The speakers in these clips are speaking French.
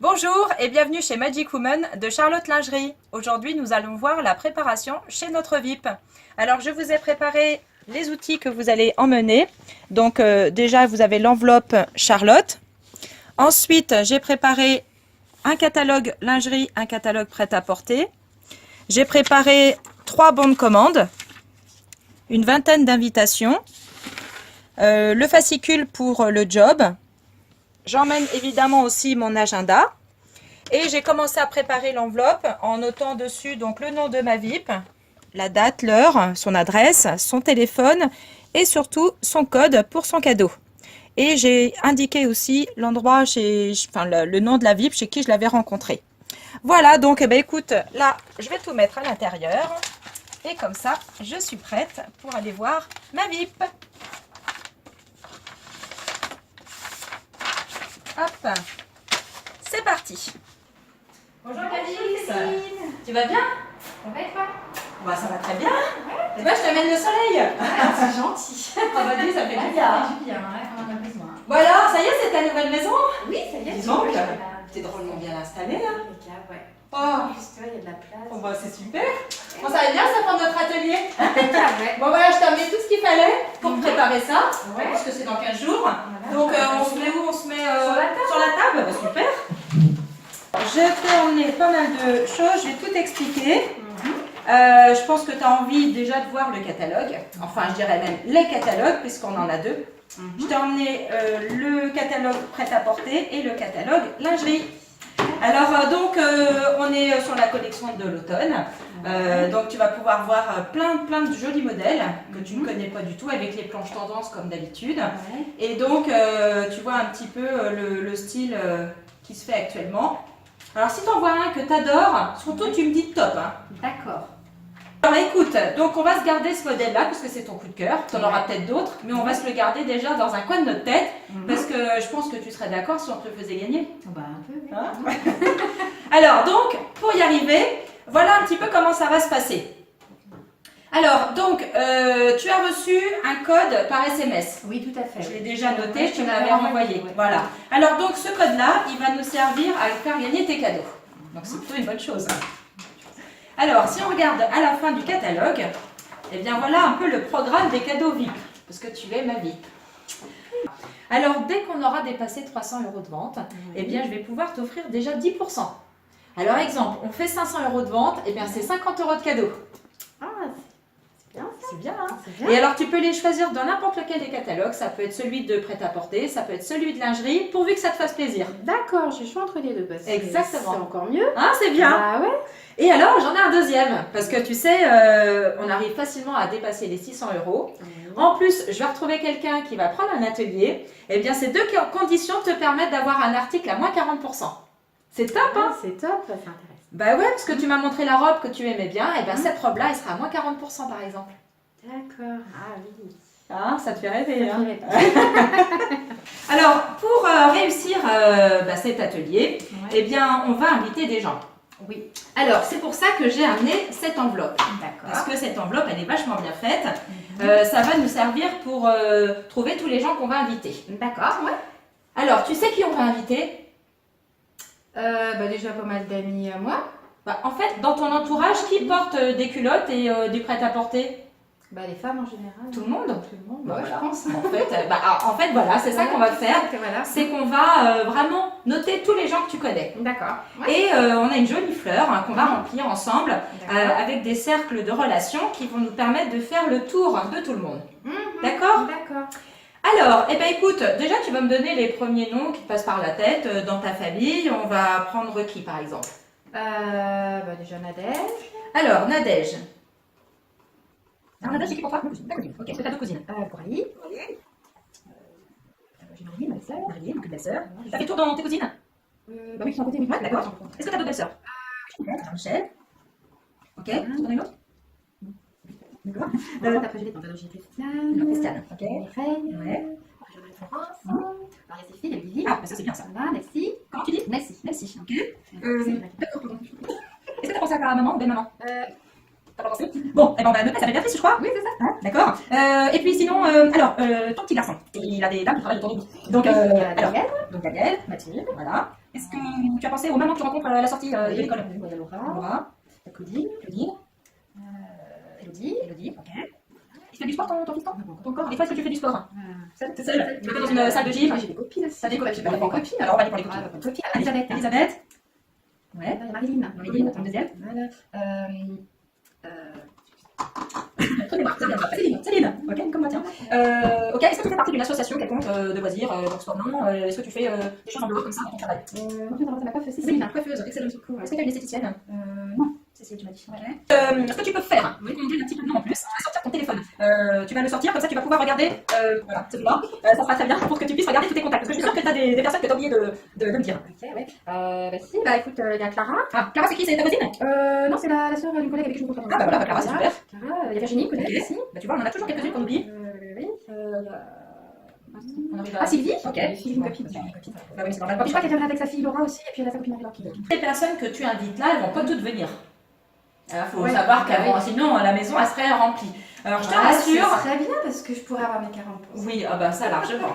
Bonjour et bienvenue chez Magic Woman de Charlotte Lingerie. Aujourd'hui, nous allons voir la préparation chez notre VIP. Alors, je vous ai préparé les outils que vous allez emmener. Donc, déjà, vous avez l'enveloppe Charlotte. Ensuite, j'ai préparé un catalogue lingerie, un catalogue prêt-à-porter. J'ai préparé 3 bons de commande, une vingtaine d'invitations, le fascicule pour le job. J'emmène évidemment aussi mon agenda et j'ai commencé à préparer l'enveloppe en notant dessus donc le nom de ma VIP, la date, l'heure, son adresse, son téléphone et surtout son code pour son cadeau. Et j'ai indiqué aussi l'endroit, le nom de la VIP chez qui je l'avais rencontré. Voilà, donc écoute, là je vais tout mettre à l'intérieur et comme ça je suis prête pour aller voir ma VIP. Hop, c'est parti. Bonjour Calice. Tu vas bien? Ça va et toi? Bah, ça va très bien. Ouais. Et bah, je t'amène le soleil. C'est gentil. Ah bah dis, ça fait du Ça bien. fait du bien, ouais, on en a besoin. Bon alors, ça y est, c'est ta nouvelle maison? Oui, ça y est. Dis donc, t'es drôlement bien installée. Hein. Ouais. Oh, En plus, tu vois, il y a de la place. oh bah, c'est super. Bon, ça va bien, ça prend notre atelier. Ouais. Bon voilà, je t'ai amené tout ce qu'il fallait pour préparer ça. Ouais. Parce que c'est dans 15 jours. Voilà, Donc on se met où? On se met Sur la table. Bah, super. Je t'ai emmené pas mal de choses, je vais tout expliquer. Je pense que tu as envie déjà de voir le catalogue. Enfin, je dirais même les catalogues, puisqu'on en a deux. Je t'ai emmené le catalogue prêt-à-porter et le catalogue lingerie. Alors, on est sur la collection de l'automne. Donc, tu vas pouvoir voir plein de jolis modèles que tu ne connais pas du tout avec les planches tendance comme d'habitude. Et donc, tu vois un petit peu le style qui se fait actuellement. Alors, si tu en vois un que tu adores, surtout tu me dis top. Hein. D'accord. Alors écoute, donc on va se garder ce modèle-là parce que c'est ton coup de cœur. Tu en auras peut-être d'autres, mais on va se le garder déjà dans un coin de notre tête parce que je pense que tu serais d'accord si on te le faisait gagner. Bah, un peu, oui. Hein? Alors donc, pour y arriver, voilà un petit peu comment ça va se passer. Alors donc, tu as reçu un code par SMS. Oui, tout à fait. Je l'ai déjà noté, je je te te l'avais l'avais renvoyé. ouais. Voilà. Alors donc ce code-là, il va nous servir à faire gagner tes cadeaux. Donc c'est plutôt une bonne chose. Alors, si on regarde à la fin du catalogue, eh bien voilà un peu le programme des cadeaux VIP, parce que tu es ma VIP. Alors, dès qu'on aura dépassé 300 € de vente, eh bien je vais pouvoir t'offrir déjà 10%. Alors, exemple, on fait 500 € de vente, eh bien c'est 50 € de cadeaux. Ah, c'est bien ça. C'est bien, hein? C'est bien. Et alors, tu peux les choisir dans n'importe lequel des catalogues. Ça peut être celui de prêt-à-porter, ça peut être celui de lingerie, pourvu que ça te fasse plaisir. D'accord, j'ai le choix entre les deux. Parce que Exactement. c'est encore mieux. Hein, c'est bien. Ah ouais. Et alors, j'en ai un deuxième, parce que tu sais, on arrive facilement à dépasser les 600 €. En plus, je vais retrouver quelqu'un qui va prendre un atelier. Eh bien, ces deux conditions te permettent d'avoir un article à moins 40%. C'est top, hein? C'est top, ça intéresse. Bah ouais, parce que tu m'as montré la robe que tu aimais bien. Et bien, cette robe-là, elle sera à moins 40% par exemple. D'accord. Ah oui. Ah, ça te fait rêver, Ça hein? fait rêver. Alors, pour réussir cet atelier, eh bien, on va inviter des gens. Oui. Alors, c'est pour ça que j'ai amené cette enveloppe. Parce D'accord. que cette enveloppe, elle est vachement bien faite. Ça va nous servir pour trouver tous les gens qu'on va inviter. D'accord, ouais. Alors, tu sais qui on va inviter? Bah déjà pas mal d'amis à moi. Bah, en fait, dans ton entourage, qui porte des culottes et du prêt-à-porter? Bah les femmes en général. Tout le monde? Tout le monde, Bah, je voilà. pense. En fait, voilà, c'est ça qu'on va faire. Voilà. C'est qu'on va vraiment noter tous les gens que tu connais. D'accord. Ouais. Et on a une jolie fleur qu'on va remplir ensemble D'accord. avec des cercles de relations qui vont nous permettre de faire le tour de tout le monde. Mhm. D'accord? D'accord. Alors, eh ben écoute, déjà tu vas me donner les premiers noms qui te passent par la tête dans ta famille. On va prendre qui par exemple? Bah déjà Nadège. Alors, Nadège. Alors, Nadège, c'est qui pour toi? Ta cousine. Ok, c'est ta deux cousines. Coralie. J'ai Marie, ma sœur. Marie, donc une belle-sœur. T'as fait le tour dans tes cousines? Bah oui, qui sont à côté, oui. Ouais, d'accord. Est-ce que t'as d'autres belles-sœurs? Michel. Ok, tu en as une autre? D'accord. Après, j'ai Christiane. Christiane. Ok. Mireille. Ouais. Florence. Marie-Cécile et Lily. Ah, ça c'est bien ça. Voilà, merci. Comment tu dis? Merci. Merci. Ok. C'est D'accord, pardon. Est-ce que t'as pensé à ta maman ou belle maman? Euh, T'as pas pensé? Bon, eh ben on va noter, ça fait Béatrice, je crois. Oui, c'est ça. Hein, d'accord. Et puis sinon, ton petit garçon, il a des dames qui travaillent autour de lui. Donc, alors, Daniel. donc Daniel, Mathilde, voilà. Est-ce que tu as pensé aux mamans que tu rencontres à la sortie de l'école? Il y a Laura, Laura, Claudine, Elodie. Elodie, ok. Il fait du sport ton fiston? Ton corps? Des fois, est-ce que tu fais du sport? Seule. T'es seule? Tu vas dans une salle de gym? J'ai des copines aussi. T'as des copines? J'ai pas D'accord. copines. Alors, on va aller pour les Ah, copines. copine. Elisabeth. Elisabeth. Ouais. Il y a Marilyn. Marilyn, ton deuxième. Voilà. Céline. Céline. Ok, comme moi, tiens. Ok, est-ce que tu fais partie d'une association quelconque de loisirs, donc sport? Non. Est-ce que tu fais des choses en dehors comme ça dans ton travail? Ma coiffeuse, c'est Céline, coiffeuse, excellent secours. Est-ce que tu as une esthéticienne? Non. Cécile, tu m'as dit. Ok. Ce que tu peux faire, oui, qu'on me dise un petit peu de nom en plus, tu vas sortir ton téléphone. Tu vas le sortir, comme ça tu vas pouvoir regarder, voilà, celui-là. Ça sera très bien pour que tu puisses regarder tous tes contacts. Parce que je suis sûre que tu as des personnes que tu as oublié de me dire. Ok, ouais. Si, bah écoute, il y a Clara. Ah, Clara, c'est qui? C'est ta voisine? Non, c'est la sœur d'une collègue avec qui je me rencontre. Ah, bah voilà, Clara, c'est super. Clara, il y a Virginie, collègue Ok. aussi. Bah tu vois, on en a toujours quelques-unes qu'on oublie. Oui. On arrive Ah, Sylvie. Ok. Sylvie, une copine. Bah oui, c'est normal. Je crois qu'elle vient avec sa fille Laura aussi, et puis elle a sa copine Marie-Laure qui vient. Les personnes que tu invites là, elles vont pas toutes venir. Il faut Ouais. savoir qu'avant, Oui. sinon la maison elle serait remplie. Alors je te Ah, rassure. c'est très bien parce que je pourrais avoir mes 40%. Oui, ah bah ça largement.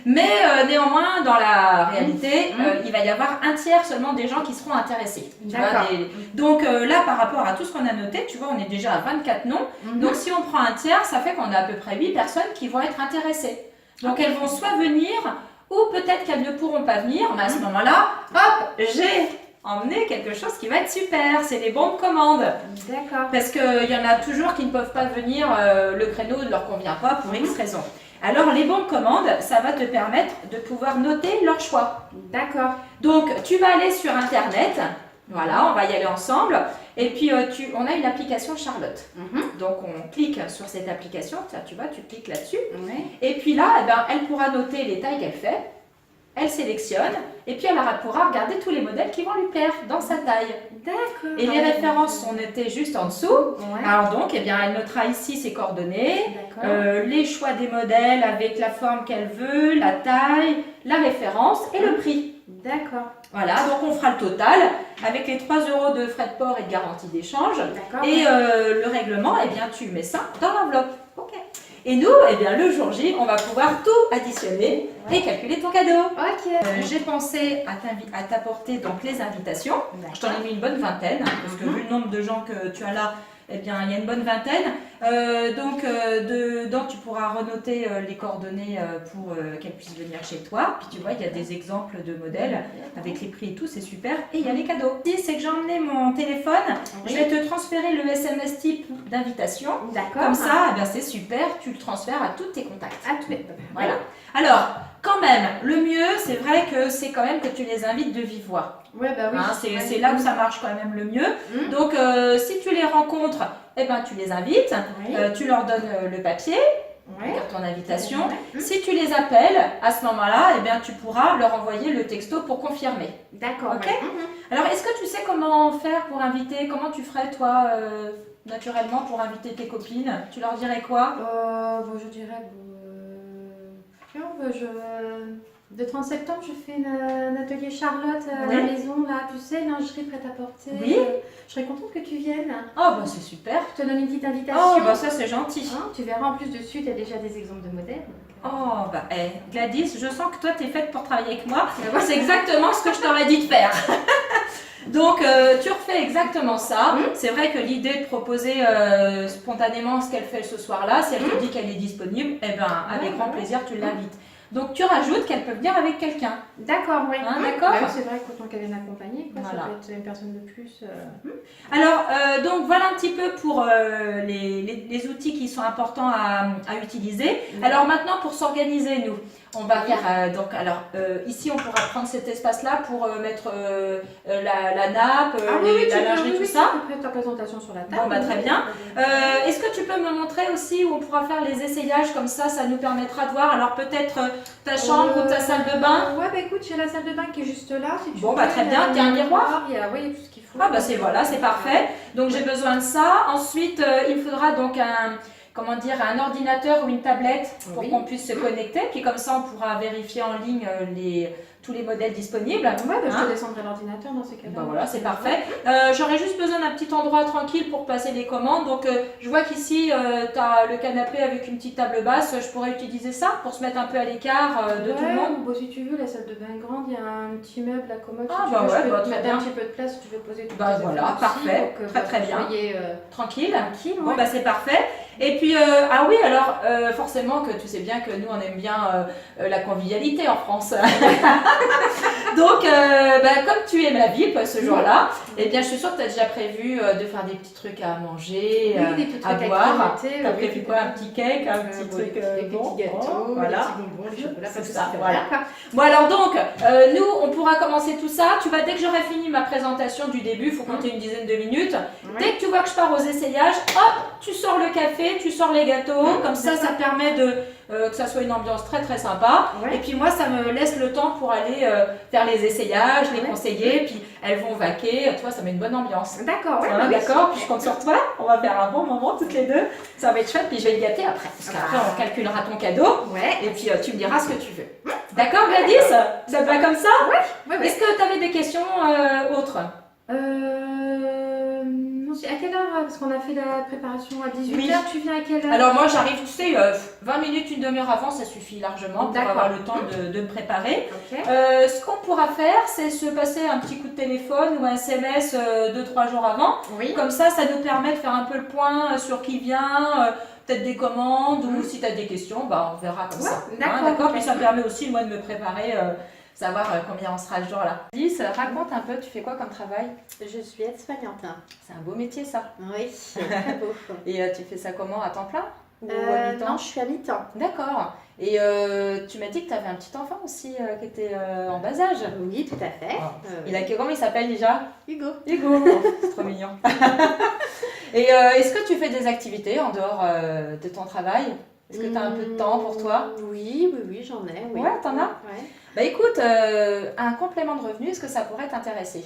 Mais néanmoins, dans la réalité, il va y avoir un tiers seulement des gens qui seront intéressés. Tu vois, D'accord. Donc là, par rapport à tout ce qu'on a noté, tu vois, on est déjà à 24 noms. Donc si on prend un tiers, ça fait qu'on a à peu près 8 personnes qui vont être intéressées. Donc elles vont soit venir, ou peut-être qu'elles ne pourront pas venir, mais à ce moment-là, hop, j'ai emmené quelque chose qui va être super, c'est les bons de commande. D'accord. Parce qu'il y en a toujours qui ne peuvent pas venir, le créneau ne leur convient pas pour X raisons. Alors les bons de commande, ça va te permettre de pouvoir noter leur choix. D'accord. Donc tu vas aller sur internet, voilà, on va y aller ensemble, et puis on a une application Charlotte. Donc on clique sur cette application, tu vois, tu cliques là-dessus, Ouais. et puis là, eh ben, elle pourra noter les tailles qu'elle fait, elle sélectionne, et puis elle pourra regarder tous les modèles qui vont lui plaire dans sa taille. D'accord. Et les références sont notées juste en dessous. Ouais. Alors donc, eh bien, elle notera ici ses coordonnées, D'accord. les choix des modèles avec la forme qu'elle veut, la taille, la référence et le prix. D'accord. Voilà, donc on fera le total avec les 3 € de frais de port et de garantie d'échange. D'accord. Et le règlement, eh bien, tu mets ça dans l'enveloppe. Ok. Et nous, eh bien, le jour J, on va pouvoir tout additionner et calculer ton cadeau. Ok. J'ai pensé à t'apporter donc les invitations. Je t'en ai mis une bonne vingtaine, parce que vu le nombre de gens que tu as là, eh bien, il y a une bonne vingtaine. Dedans, tu pourras renoter les coordonnées pour qu'elles puissent venir chez toi. Puis tu vois, il y a des exemples de modèles avec les prix et tout, c'est super. Et il y a les cadeaux. Si c'est que j'ai emmené mon téléphone, je vais te transférer le SMS type d'invitation. D'accord. Comme ça, eh bien, c'est super, tu le transfères à tous tes contacts. À tous les. Voilà. Alors, quand même, le mieux, c'est vrai que c'est quand même que tu les invites de vive voix. Ouais, bah oui. Hein, c'est là où ça marche quand même le mieux. Donc, si tu les rencontres, eh ben, tu les invites, Oui. tu leur donnes le papier, Ouais. ton invitation. Ouais. Si tu les appelles, à ce moment-là, eh bien, tu pourras leur envoyer le texto pour confirmer. D'accord. Ok. Ouais. Alors, est-ce que tu sais comment faire pour inviter? Comment tu ferais, toi, naturellement, pour inviter tes copines? Tu leur dirais quoi? Bon, je dirais. Tiens, le 30 septembre, je fais un atelier Charlotte à Oui. la maison, là, tu sais, lingerie prête à porter. Oui. Je serais contente que tu viennes. Oh, bah, c'est super. Je te donne une petite invitation. Oh, bah, ça, c'est gentil. Hein, tu verras en plus dessus, tu as déjà des exemples de modèles. Oh, bah, Gladys, je sens que toi, t'es faite pour travailler avec moi. C'est exactement ce que je t'aurais dit de faire. Donc, tu refais exactement ça. C'est vrai que l'idée de proposer spontanément ce qu'elle fait ce soir-là, si elle te dit qu'elle est disponible, eh ben, avec grand plaisir, tu l'invites. Donc, tu rajoutes qu'elle peut venir avec quelqu'un. D'accord, oui. Hein, d'accord. Bah oui, c'est vrai qu'autant qu'elle vienne accompagner, quoi, Voilà. ça peut être une personne de plus. Alors, donc voilà un petit peu pour les outils qui sont importants à utiliser. Alors maintenant, pour s'organiser, nous, on va faire ici, on pourra prendre cet espace-là pour mettre la nappe, la lingerie, tout ça. Tu peux ta présentation sur la table. Bon, bah, très bien. Est-ce que tu peux me montrer aussi où on pourra faire les essayages comme ça nous permettra de voir. Alors peut-être ta chambre ou ta salle de bain. Ouais, bah écoute, j'ai la salle de bain qui est juste là. Si tu Bon, veux, bah, très bien. il y Il y a un miroir. Il y a ouais, il y a tout ce qu'il faut. Ah bah c'est parfait. Donc j'ai besoin de ça. Ensuite, il faudra donc un ordinateur ou une tablette pour Oui. qu'on puisse se connecter. Puis comme ça, on pourra vérifier en ligne tous les modèles disponibles. Ouais, bah, je Hein. te descendrai l'ordinateur dans ces cas-là. Ben voilà, c'est parfait. J'aurais juste besoin d'un petit endroit tranquille pour passer les commandes. Donc, je vois qu'ici, tu as le canapé avec une petite table basse. Je pourrais utiliser ça pour se mettre un peu à l'écart de tout le monde. Bon, si tu veux, la salle de bain grande, il y a un petit meuble, la commode. Ah, si tu bah veux, ouais, je peux bah, te très mettre bien. un petit peu de place si tu veux poser tout Bah voilà, parfait, très bien. Tranquille. Bon, ouais. bah c'est parfait. Et puis, ah oui, alors, forcément que tu sais bien que nous, on aime bien la convivialité en France. Donc, comme tu aimes la VIP ce jour-là, eh bien, je suis sûre que tu as déjà prévu de faire des petits trucs à manger, des petits à trucs boire. grignoter, Tu as prévu quoi? Un petit cake, un petit bon, truc des bon, petits gâteaux, voilà. des petits bonbons, des chocolats, C'est tout ça, fait. voilà. D'accord. Bon alors donc, nous on pourra commencer tout ça. Tu vas, dès que j'aurai fini ma présentation du début, il faut compter une dizaine de minutes. Ouais. Dès que tu vois que je pars aux essayages, hop, tu sors le café, tu sors les gâteaux. Comme ça permet que ça soit une ambiance très très sympa. Ouais. Et puis moi, ça me laisse le temps pour aller faire les essayages, les conseiller. Puis elles vont vaquer. Tu vois, ça met une bonne ambiance. D'accord, ouais. Voilà, d'accord, puis je compte sur toi, on va faire un bon moment toutes les deux, ça va être chouette, puis je vais le gâter après, parce qu'après on calculera ton cadeau, Ouais. et puis tu me diras ce que tu veux. D'accord Gladys? Ça te va comme ça? Ouais. Est-ce que tu avais des questions autres? Non, à quelle heure? Parce qu'on a fait la préparation à 18h, Oui. tu viens à quelle heure? Alors moi j'arrive, tu sais, 20 minutes, une demi-heure avant, ça suffit largement pour D'accord. avoir le temps de me préparer. Ok. Ce qu'on pourra faire, c'est se passer un petit coup de téléphone ou un SMS 2-3 jours avant. Oui. Comme ça nous permet de faire un peu le point sur qui vient, peut-être des commandes, ou si tu as des questions, bah, on verra comme ça. d'accord. Puis ça me permet aussi, moi, de me préparer, savoir combien on sera ce jour-là. Lys, raconte un peu, tu fais quoi comme travail? Je suis aide-soignante. C'est un beau métier, ça. Oui, très beau. Et tu fais ça comment? À temps plein? Ou à mi-temps? Non, je suis à mi-temps. D'accord. Et tu m'as dit que tu avais un petit enfant aussi qui était en bas âge. Oui, tout à fait. Comment il s'appelle déjà? Hugo. Hugo. Oh, c'est trop mignon. Et est-ce que tu fais des activités en dehors de ton travail? Est-ce que tu as un peu de temps pour toi? Oui, j'en ai. Oui. Ouais, t'en as? Ouais. Bah écoute, un complément de revenu, est-ce que ça pourrait t'intéresser?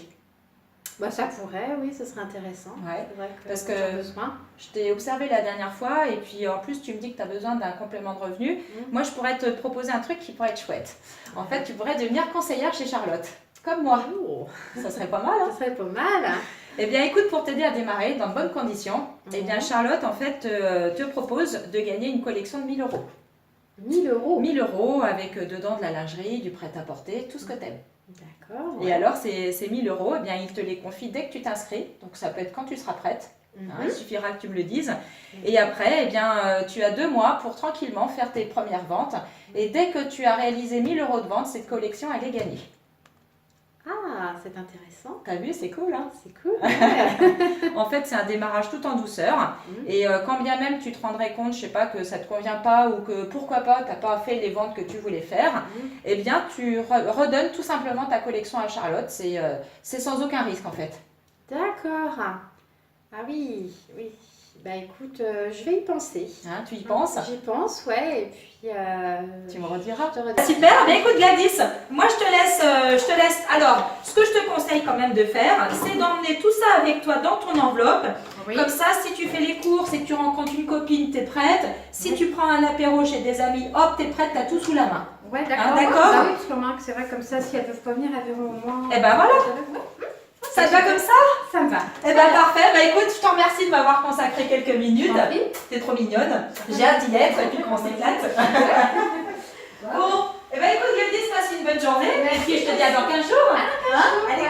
Bah, ça pourrait, oui, ce serait intéressant. Ouais. C'est vrai Parce j'en ai que besoin. je t'ai observé la dernière fois et puis en plus tu me dis que tu as besoin d'un complément de revenu. Moi je pourrais te proposer un truc qui pourrait être chouette. En fait, tu pourrais devenir conseillère chez Charlotte, comme moi. Oh, Ça serait pas mal, hein? ça serait pas mal. Eh bien écoute, pour t'aider à démarrer dans de bonnes conditions, eh bien Charlotte en fait te propose de gagner une collection de 1000 euros. 1000 euros. 1000 euros avec dedans de la lingerie, du prêt-à-porter, tout ce que t'aimes. D'accord. Et alors ces 1000 euros, eh bien il te les confie dès que tu t'inscris, donc ça peut être quand tu seras prête. Il suffira que tu me le dises. Et après, eh bien, tu as 2 mois pour tranquillement faire tes premières ventes. Et dès que tu as réalisé 1000 euros de vente, cette collection, elle est gagnée. Ah, c'est intéressant. T'as vu, c'est cool, hein? C'est cool. Ouais. En fait, c'est un démarrage tout en douceur. Et quand bien même tu te rendrais compte, je sais pas, que ça te convient pas ou que pourquoi pas, t'as pas fait les ventes que tu voulais faire, eh bien, tu redonnes tout simplement ta collection à Charlotte. C'est sans aucun risque, en fait. D'accord. Ah oui. Bah écoute, je vais y penser. Hein, tu y penses? J'y pense, ouais. Et puis. Tu me rediras. je te redirai. Super, bien écoute Gladys, moi je te laisse. Alors, ce que je te conseille quand même de faire, c'est d'emmener tout ça avec toi dans ton enveloppe. Oui. Comme ça, si tu fais les courses et que tu rencontres une copine, t'es prête. Si tu prends un apéro chez des amis, hop, t'es prête, t'as tout sous la main. Ouais, d'accord. d'accord. Bah oui, parce que remarque, c'est vrai, comme ça, si elles peuvent pas venir, elles verront au moins. Eh ben voilà. Ça te va comme ça? Ça me va. Eh ben parfait, bah écoute, je te remercie de m'avoir consacré quelques minutes. Oui. T'es trop mignonne. J'ai hâte d'y être et puis qu'on s'éclate. Bon, eh ben écoute Gladys, passe une bonne journée. Et puis je te dis à dans 15 jours. Hein? Allez,